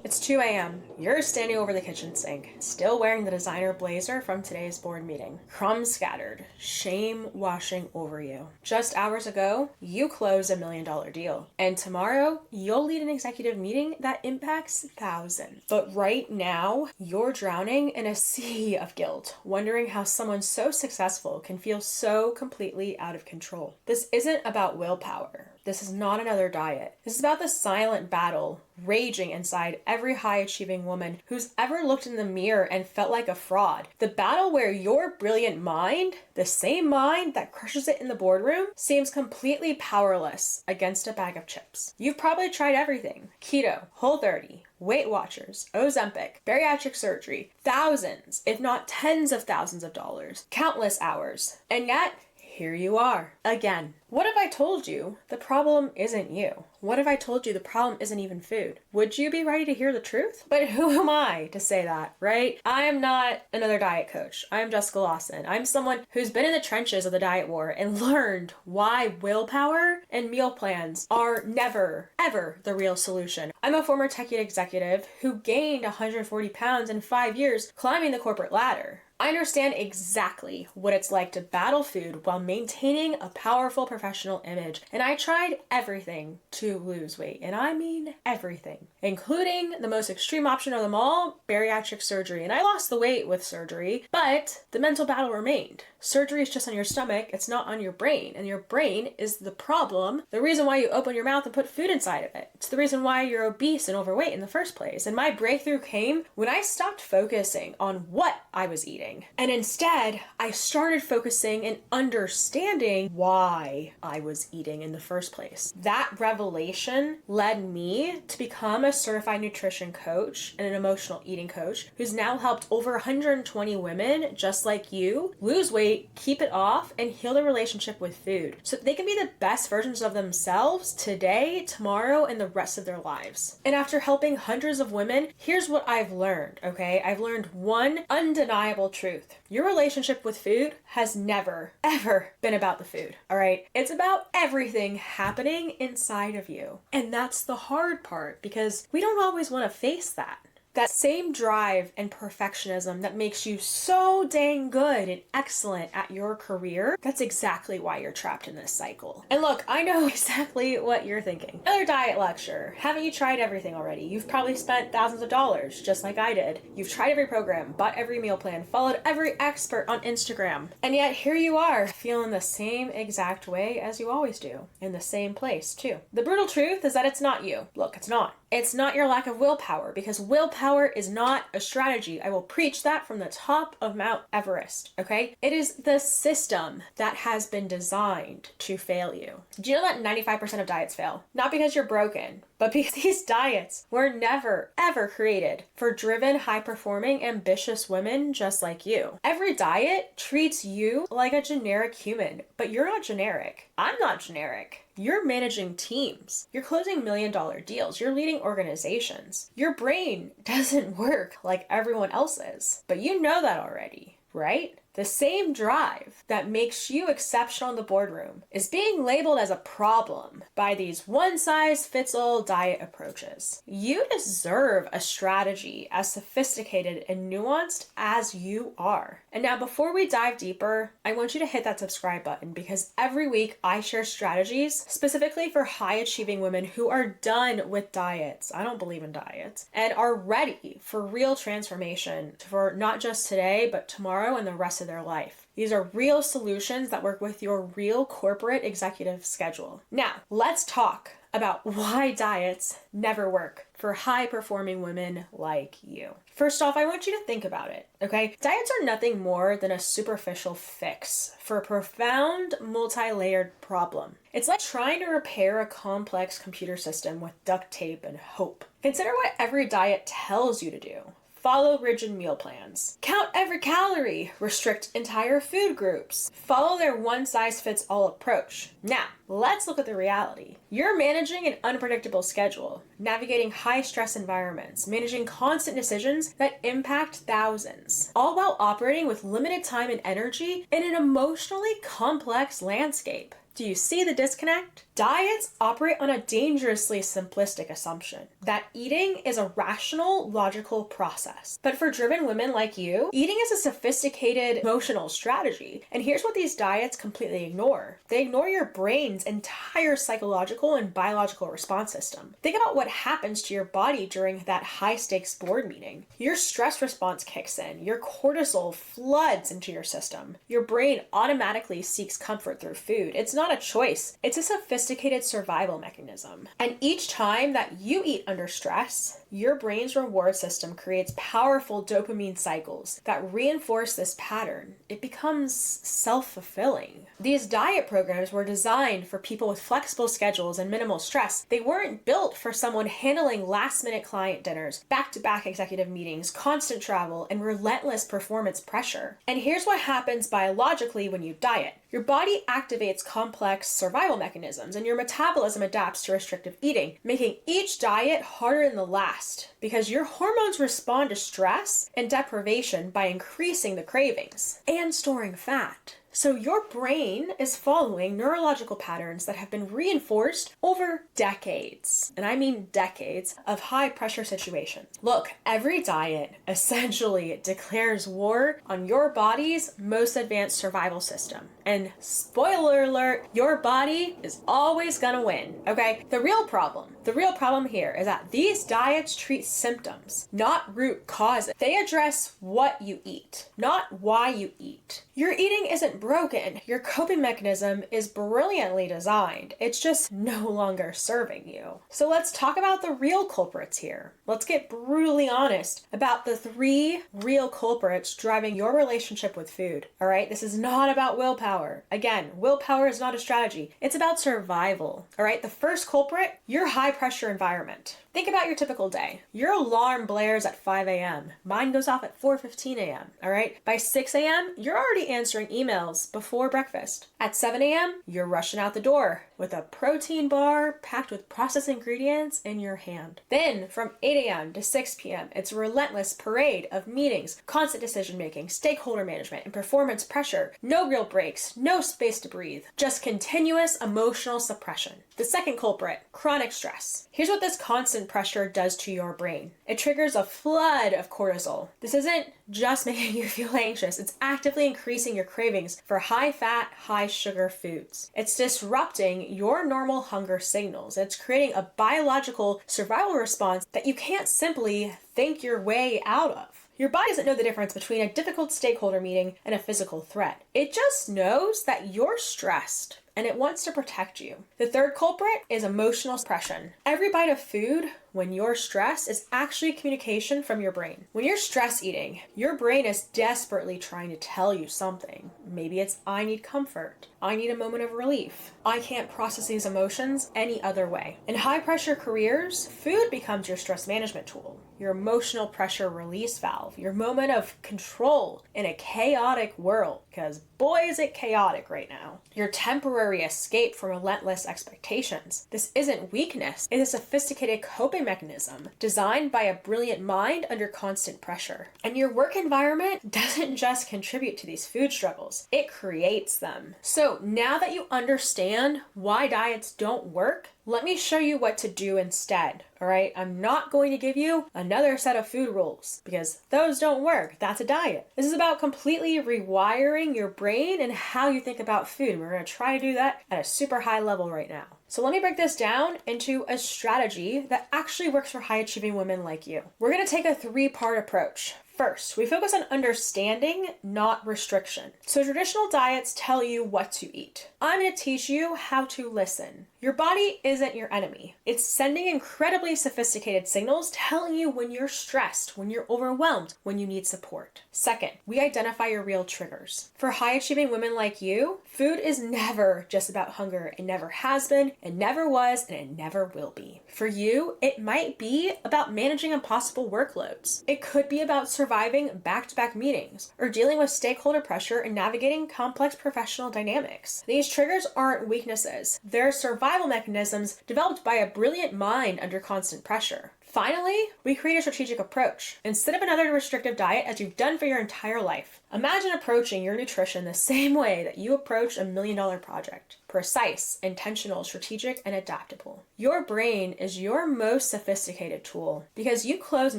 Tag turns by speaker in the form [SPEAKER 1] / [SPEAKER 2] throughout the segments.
[SPEAKER 1] It's 2 a.m. You're standing over the kitchen sink, still wearing the designer blazer from today's board meeting. Crumbs scattered, shame washing over you. Just hours ago, you closed $1 million deal. And tomorrow, you'll lead an executive meeting that impacts thousands. But right now, you're drowning in a sea of guilt, wondering how someone so successful can feel so completely out of control. This isn't about willpower. This is not another diet. This is about the silent battle raging inside every high-achieving woman who's ever looked in the mirror and felt like a fraud. The battle where your brilliant mind, the same mind that crushes it in the boardroom, seems completely powerless against a bag of chips. You've probably tried everything. Keto, Whole30, Weight Watchers, Ozempic, bariatric surgery, thousands, if not tens of thousands of dollars, countless hours. And yet, here you are, again. What if I told you the problem isn't you? What if I told you the problem isn't even food? Would you be ready to hear the truth? But who am I to say that, right? I am not another diet coach. I'm Jessica Lawson. I'm someone who's been in the trenches of the diet war and learned why willpower and meal plans are never, ever the real solution. I'm a former tech executive who gained 140 pounds in 5 years climbing the corporate ladder. I understand exactly what it's like to battle food while maintaining a powerful professional image, and I tried everything to lose weight, and I mean everything, including the most extreme option of them all, bariatric surgery, and I lost the weight with surgery, but the mental battle remained. Surgery is just on your stomach, it's not on your brain, and your brain is the problem, the reason why you open your mouth and put food inside of it. It's the reason why you're obese and overweight in the first place, and my breakthrough came when I stopped focusing on what I was eating. And instead, I started focusing and understanding why I was eating in the first place. That revelation led me to become a certified nutrition coach and an emotional eating coach who's now helped over 120 women just like you lose weight, keep it off, and heal their relationship with food so they can be the best versions of themselves today, tomorrow, and the rest of their lives. And after helping hundreds of women, here's what I've learned, okay? I've learned one undeniable truth. Your relationship with food has never, ever been about the food, all right? It's about everything happening inside of you. And that's the hard part because we don't always want to face that. That same drive and perfectionism that makes you so dang good and excellent at your career, that's exactly why you're trapped in this cycle. And look, I know exactly what you're thinking. Another diet lecture. Haven't you tried everything already? You've probably spent thousands of dollars, just like I did. You've tried every program, bought every meal plan, followed every expert on Instagram. And yet here you are, feeling the same exact way as you always do, in the same place too. The brutal truth is that it's not you. Look, it's not. It's not your lack of willpower, because willpower is not a strategy. I will preach that from the top of Mount Everest, okay? It is the system that has been designed to fail you. Do you know that 95% of diets fail? Not because you're broken, but because these diets were never, ever created for driven, high-performing, ambitious women just like you. Every diet treats you like a generic human, but you're not generic. I'm not generic. You're managing teams. You're closing $1 million deals. You're leading organizations. Your brain doesn't work like everyone else's, but you know that already, right? The same drive that makes you exceptional in the boardroom is being labeled as a problem by these one-size-fits-all diet approaches. You deserve a strategy as sophisticated and nuanced as you are. And now before we dive deeper, I want you to hit that subscribe button because every week I share strategies specifically for high-achieving women who are done with diets. I don't believe in diets. And are ready for real transformation for not just today, but tomorrow and the rest of their life. These are real solutions that work with your real corporate executive schedule. Now, let's talk about why diets never work for high-performing women like you. First off, I want you to think about it, okay? Diets are nothing more than a superficial fix for a profound, multi-layered problem. It's like trying to repair a complex computer system with duct tape and hope. Consider what every diet tells you to do. Follow rigid meal plans. Count every calorie. Restrict entire food groups. Follow their one-size-fits-all approach. Now, let's look at the reality. You're managing an unpredictable schedule, navigating high-stress environments, managing constant decisions that impact thousands, all while operating with limited time and energy in an emotionally complex landscape. Do you see the disconnect? Diets operate on a dangerously simplistic assumption that eating is a rational, logical process. But for driven women like you, eating is a sophisticated emotional strategy. And here's what these diets completely ignore. They ignore your brain's entire psychological and biological response system. Think about what happens to your body during that high-stakes board meeting. Your stress response kicks in. Your cortisol floods into your system. Your brain automatically seeks comfort through food. It's not a choice. It's a sophisticated survival mechanism. And each time that you eat under stress, your brain's reward system creates powerful dopamine cycles that reinforce this pattern. It becomes self-fulfilling. These diet programs were designed for people with flexible schedules and minimal stress. They weren't built for someone handling last-minute client dinners, back-to-back executive meetings, constant travel, and relentless performance pressure. And here's what happens biologically when you diet. Your body activates complex survival mechanisms, and your metabolism adapts to restrictive eating, making each diet harder than the last because your hormones respond to stress and deprivation by increasing the cravings and storing fat. So your brain is following neurological patterns that have been reinforced over decades, and I mean decades, of high-pressure situations. Look, every diet essentially declares war on your body's most advanced survival system. And spoiler alert, your body is always gonna win, okay? The real problem here is that these diets treat symptoms, not root causes. They address what you eat, not why you eat. Your eating isn't broken. Your coping mechanism is brilliantly designed. It's just no longer serving you. So let's talk about the real culprits here. Let's get brutally honest about the 3 real culprits driving your relationship with food, all right? This is not about willpower. Again, willpower is not a strategy. It's about survival, all right? The first culprit, your high-pressure environment. Think about your typical day. Your alarm blares at 5 a.m. Mine goes off at 4:15 a.m., all right? By 6 a.m., you're already answering emails before breakfast. At 7 a.m., you're rushing out the door with a protein bar packed with processed ingredients in your hand. Then, from 8 a.m. to 6 p.m., it's a relentless parade of meetings, constant decision-making, stakeholder management, and performance pressure. No real breaks, no space to breathe, just continuous emotional suppression. The second culprit, chronic stress. Here's what this constant pressure does to your brain. It triggers a flood of cortisol. This isn't just making you feel anxious. It's actively increasing your cravings for high-fat, high-sugar foods. It's disrupting your normal hunger signals. It's creating a biological survival response that you can't simply think your way out of. Your body doesn't know the difference between a difficult stakeholder meeting and a physical threat. It just knows that you're stressed, and it wants to protect you. The third culprit is emotional suppression. Every bite of food, when you're stressed, is actually communication from your brain. When you're stress eating, your brain is desperately trying to tell you something. Maybe it's, I need comfort. I need a moment of relief. I can't process these emotions any other way. In high-pressure careers, food becomes your stress management tool, your emotional pressure release valve, your moment of control in a chaotic world, because boy is it chaotic right now. Your temporary escape from relentless expectations. This isn't weakness. It is a sophisticated coping mechanism designed by a brilliant mind under constant pressure. And your work environment doesn't just contribute to these food struggles, it creates them. So now that you understand why diets don't work, let me show you what to do instead, all right? I'm not going to give you another set of food rules because those don't work. That's a diet. This is about completely rewiring your brain and how you think about food. We're going to try to do that at a super high level right now. So let me break this down into a strategy that actually works for high-achieving women like you. We're going to take a 3-part approach. First, we focus on understanding, not restriction. So traditional diets tell you what to eat. I'm going to teach you how to listen. Your body isn't your enemy. It's sending incredibly sophisticated signals telling you when you're stressed, when you're overwhelmed, when you need support. Second, we identify your real triggers. For high-achieving women like you, food is never just about hunger. It never has been, it never was, and it never will be. For you, it might be about managing impossible workloads. It could be about surviving back-to-back meetings, or dealing with stakeholder pressure and navigating complex professional dynamics. These triggers aren't weaknesses. They're survival mechanisms developed by a brilliant mind under constant pressure. Finally, we create a strategic approach. Instead of another restrictive diet as you've done for your entire life, imagine approaching your nutrition the same way that you approach $1 million project. Precise, intentional, strategic, and adaptable. Your brain is your most sophisticated tool because you close $1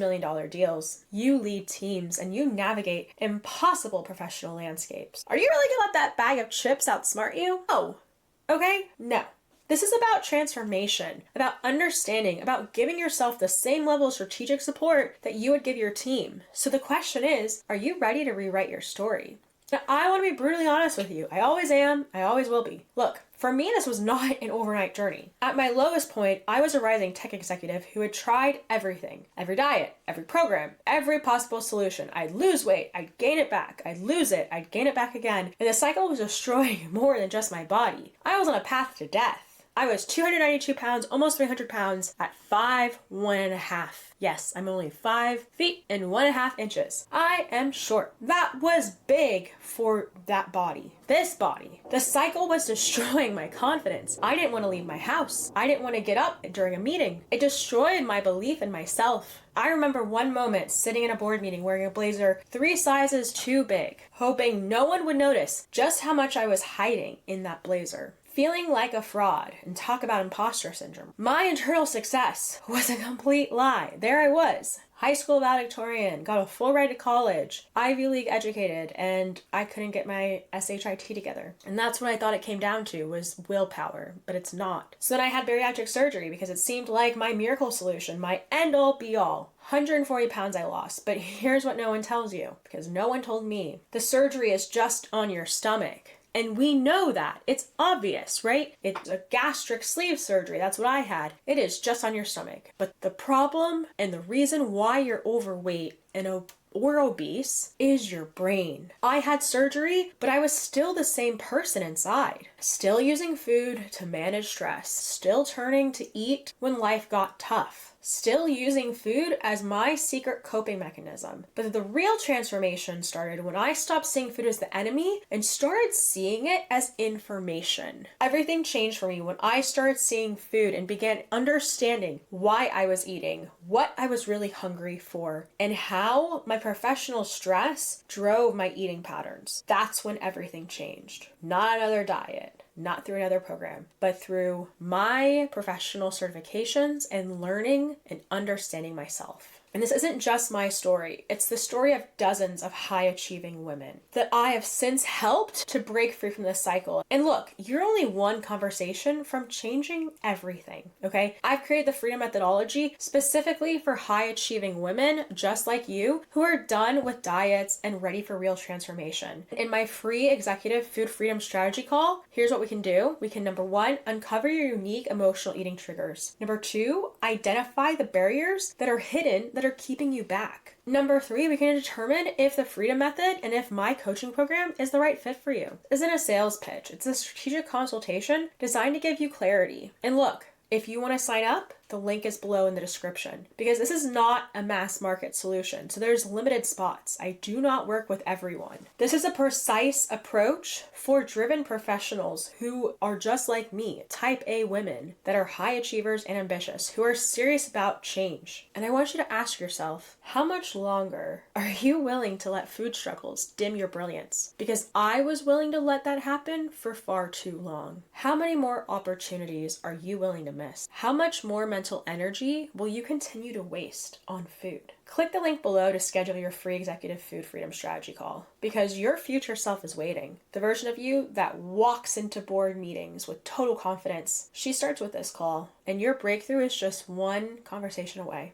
[SPEAKER 1] million deals, you lead teams, and you navigate impossible professional landscapes. Are you really gonna let that bag of chips outsmart you? No. Okay? No. This is about transformation, about understanding, about giving yourself the same level of strategic support that you would give your team. So the question is, are you ready to rewrite your story? Now, I want to be brutally honest with you. I always am. I always will be. Look, for me, this was not an overnight journey. At my lowest point, I was a rising tech executive who had tried everything. Every diet, every program, every possible solution. I'd lose weight, I'd gain it back, I'd lose it, I'd gain it back again. And the cycle was destroying more than just my body. I was on a path to death. I was 292 pounds, almost 300 pounds at 5'1.5". Yes, I'm only 5 feet and 1.5 inches. I am short. That was big for that body. This body. The cycle was destroying my confidence. I didn't want to leave my house. I didn't want to get up during a meeting. It destroyed my belief in myself. I remember one moment sitting in a board meeting wearing a blazer 3 sizes too big, hoping no one would notice just how much I was hiding in that blazer. Feeling like a fraud, and talk about imposter syndrome. My internal success was a complete lie. There I was, high school valedictorian, got a full ride to college, Ivy League educated, and I couldn't get my SHIT together. And that's what I thought it came down to, was willpower, but it's not. So then I had bariatric surgery because it seemed like my miracle solution, my end all be all. 140 pounds I lost, but here's what no one tells you, because no one told me. The surgery is just on your stomach. And we know that. It's obvious, right? It's a gastric sleeve surgery. That's what I had. It is just on your stomach. But the problem and the reason why you're overweight and or obese is your brain. I had surgery, but I was still the same person inside. Still using food to manage stress. Still turning to eat when life got tough. Still using food as my secret coping mechanism. But the real transformation started when I stopped seeing food as the enemy and started seeing it as information. Everything changed for me when I started seeing food and began understanding why I was eating, what I was really hungry for, and how my professional stress drove my eating patterns. That's when everything changed. Not another diet. Not through another program, but through my professional certifications and learning and understanding myself. And this isn't just my story. It's the story of dozens of high-achieving women that I have since helped to break free from this cycle. And look, you're only one conversation from changing everything, okay? I've created the Freedom Methodology specifically for high-achieving women just like you who are done with diets and ready for real transformation. In my free executive food freedom strategy call, here's what we can do. We can, number 1, uncover your unique emotional eating triggers. Number 2, identify the barriers that are hidden that are keeping you back. Number 3, we can determine if the Freedom Method and if my coaching program is the right fit for you. This isn't a sales pitch. It's a strategic consultation designed to give you clarity. And look, if you want to sign up, the link is below in the description because this is not a mass market solution. So there's limited spots. I do not work with everyone. This is a precise approach for driven professionals who are just like me, type A women that are high achievers and ambitious, who are serious about change. And I want you to ask yourself, how much longer are you willing to let food struggles dim your brilliance? Because I was willing to let that happen for far too long. How many more opportunities are you willing to miss? How much more mental energy will you continue to waste on food? Click the link below to schedule your free executive food freedom strategy call because your future self is waiting. The version of you that walks into board meetings with total confidence, she starts with this call, and your breakthrough is just one conversation away.